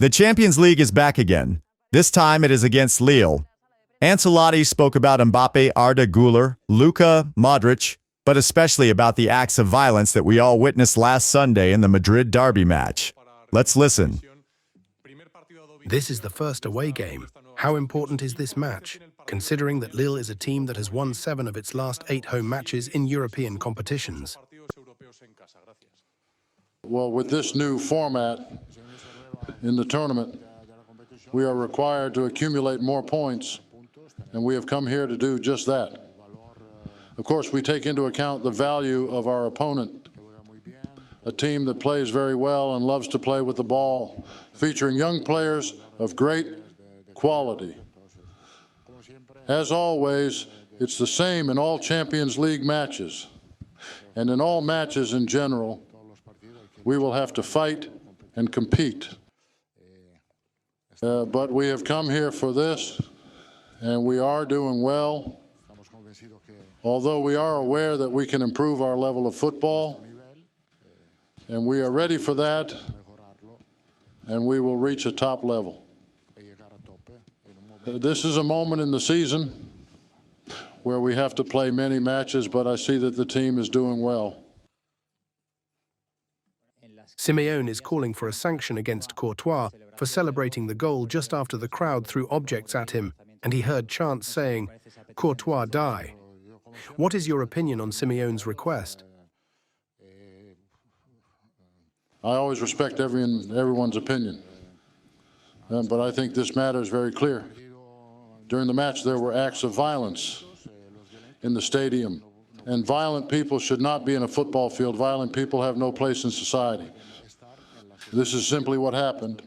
The Champions League is back again. This time it is against Lille. Ancelotti spoke about Mbappe, Arda Guler, Luka, Modric, but especially about the acts of violence that we all witnessed last Sunday in the Madrid Derby match. Let's listen. This is the first away game. How important is this match, considering that Lille is a team that has won 7 of its last 8 home matches in European competitions? Well, with this new format in the tournament, we are required to accumulate more points, and we have come here to do just that. Of course, we take into account the value of our opponent, a team that plays very well and loves to play with the ball, featuring young players of great quality. As always, it's the same in all Champions League matches, and in all matches in general, we will have to fight and compete. But we have come here for this, and we are doing well. Although we are aware that we can improve our level of football, and we are ready for that, and we will reach a top level. This is a moment in the season where we have to play many matches, but I see that the team is doing well. Simeone is calling for a sanction against Courtois for celebrating the goal just after the crowd threw objects at him, and he heard chants saying, "Courtois, die." What is your opinion on Simeone's request? I always respect everyone's opinion, but I think this matter is very clear. During the match, there were acts of violence in the stadium, and violent people should not be in a football field. Violent people have no place in society. This is simply what happened.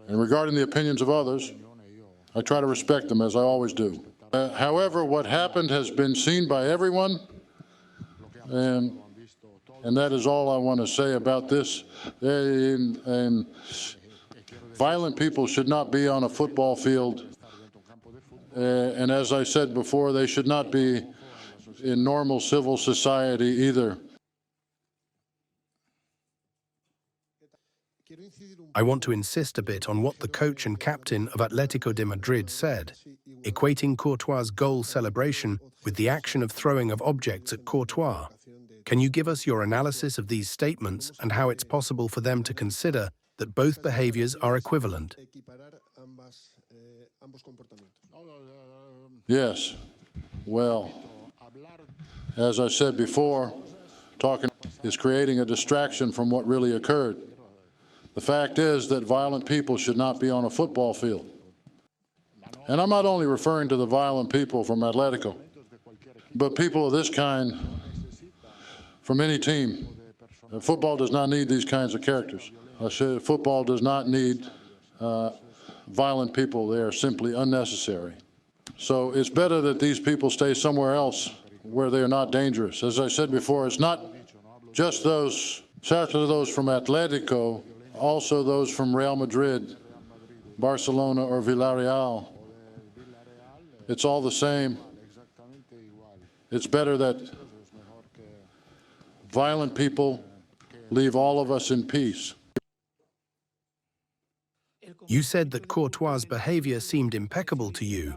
And regarding the opinions of others, I try to respect them, as I always do. However, what happened has been seen by everyone, and that is all I want to say about this. And violent people should not be on a football field, and as I said before, they should not be in normal civil society either. I want to insist a bit on what the coach and captain of Atletico de Madrid said, equating Courtois' goal celebration with the action of throwing of objects at Courtois. Can you give us your analysis of these statements and how it's possible for them to consider that both behaviors are equivalent? Yes. Well, as I said before, talking is creating a distraction from what really occurred. The fact is that violent people should not be on a football field. And I'm not only referring to the violent people from Atletico, but people of this kind from any team. Football does not need these kinds of characters. I said football does not need violent people. They are simply unnecessary. So it's better that these people stay somewhere else where they are not dangerous. As I said before, it's not just those from Atletico, also those from Real Madrid, Barcelona, or Villarreal. It's all the same. It's better that violent people leave all of us in peace. You said that Courtois' behavior seemed impeccable to you.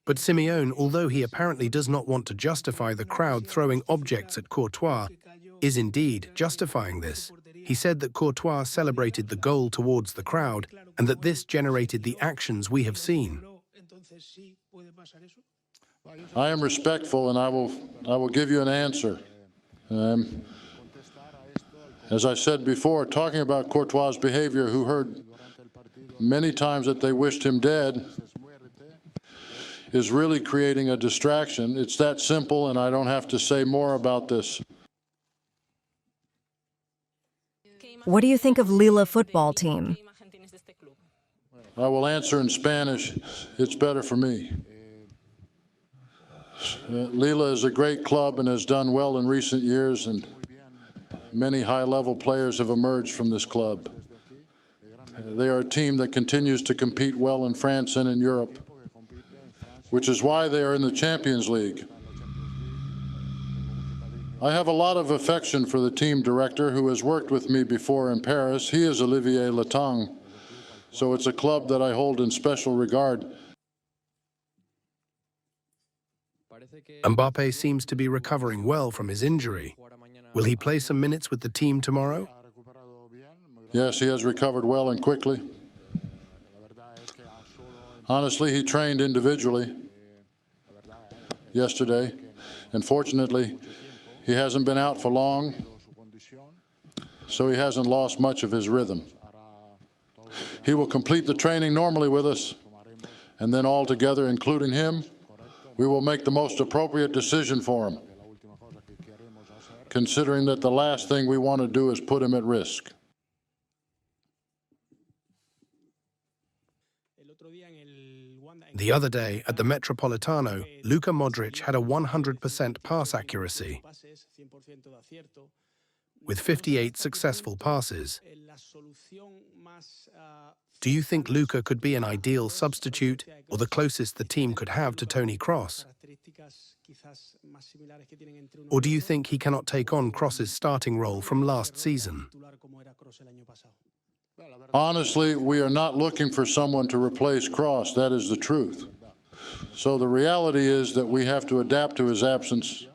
But Simeone, although he apparently does not want to justify the crowd throwing objects at Courtois, is indeed justifying this. He said that Courtois celebrated the goal towards the crowd and that this generated the actions we have seen. I am respectful, and I will give you an answer. As I said before, talking about Courtois' behavior, who heard many times that they wished him dead, is really creating a distraction. It's that simple, and I don't have to say more about this. What do you think of Lille football team? I will answer in Spanish. It's better for me. Lille is a great club and has done well in recent years, and many high-level players have emerged from this club. They are a team that continues to compete well in France and in Europe, which is why they are in the Champions League. I have a lot of affection for the team director who has worked with me before in Paris. He is Olivier Letang, So it's a club that I hold in special regard. Mbappe seems to be recovering well from his injury. Will he play some minutes with the team tomorrow? Yes, he has recovered well and quickly. Honestly, he trained individually yesterday, and fortunately, he hasn't been out for long, so he hasn't lost much of his rhythm. He will complete the training normally with us, and then all together, including him, we will make the most appropriate decision for him, considering that the last thing we want to do is put him at risk. The other day, at the Metropolitano, Luka Modric had a 100% pass accuracy, with 58 successful passes. Do you think Luka could be an ideal substitute, or the closest the team could have to Toni Kroos? Or do you think he cannot take on Kroos's starting role from last season? Honestly, we are not looking for someone to replace Kroos. That is the truth. So the reality is that we have to adapt to his absence.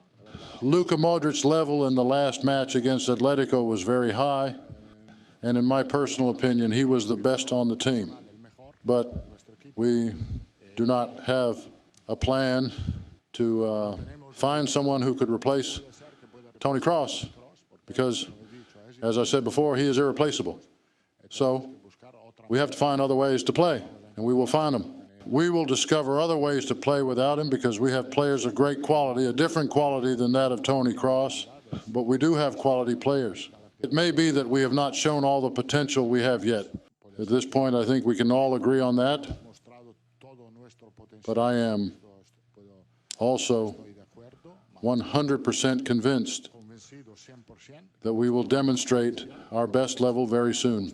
Luka Modric's level in the last match against Atletico was very high, and in my personal opinion, he was the best on the team. But we do not have a plan to find someone who could replace Toni Kroos, because, as I said before, he is irreplaceable. So we have to find other ways to play, and we will find them. We will discover other ways to play without him, because we have players of great quality, a different quality than that of Toni Kroos, but we do have quality players. It may be that we have not shown all the potential we have yet. At this point, I think we can all agree on that, but I am also 100% convinced that we will demonstrate our best level very soon.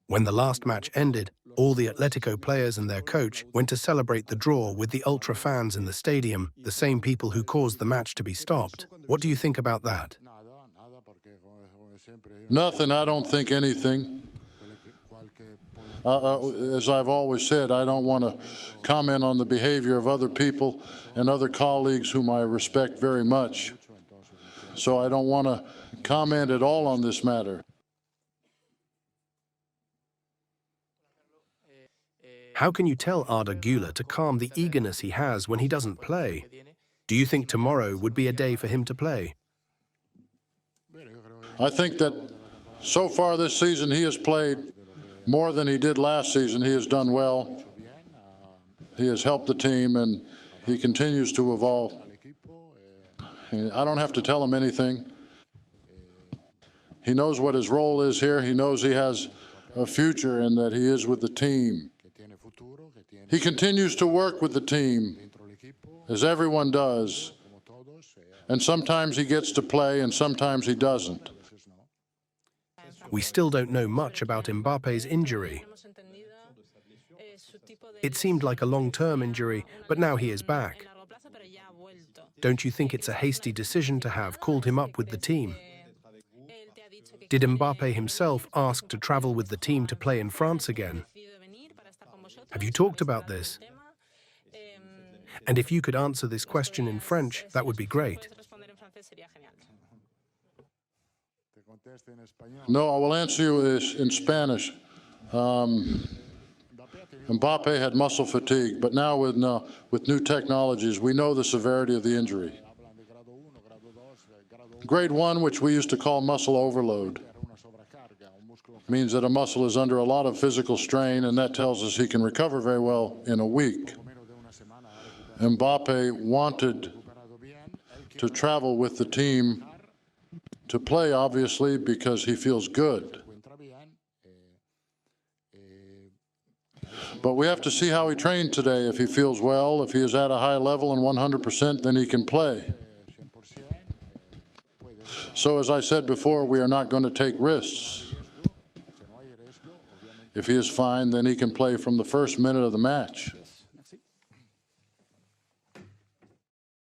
When the last match ended, all the Atletico players and their coach went to celebrate the draw with the ultra fans in the stadium, the same people who caused the match to be stopped. What do you think about that? Nothing. I don't think anything. As I've always said, I don't want to comment on the behavior of other people and other colleagues whom I respect very much. So I don't want to comment at all on this matter. How can you tell Arda Guler to calm the eagerness he has when he doesn't play? Do you think tomorrow would be a day for him to play? I think that so far this season he has played more than he did last season. He has done well. He has helped the team, and he continues to evolve. I don't have to tell him anything. He knows what his role is here. He knows he has a future and that he is with the team. He continues to work with the team, as everyone does, and sometimes he gets to play and sometimes he doesn't. We still don't know much about Mbappe's injury. It seemed like a long-term injury, but now he is back. Don't you think it's a hasty decision to have called him up with the team? Did Mbappe himself ask to travel with the team to play in France again? Have you talked about this? And if you could answer this question in French, that would be great. No, I will answer you in Spanish. Mbappe had muscle fatigue, but now with new technologies, we know the severity of the injury. Grade 1, which we used to call muscle overload, means that a muscle is under a lot of physical strain, and that tells us he can recover very well in a week. Mbappe wanted to travel with the team to play, obviously, because he feels good. But we have to see how he trained today. If he feels well, if he is at a high level and 100%, then he can play. So as I said before, we are not going to take risks. If he is fine, then he can play from the first minute of the match.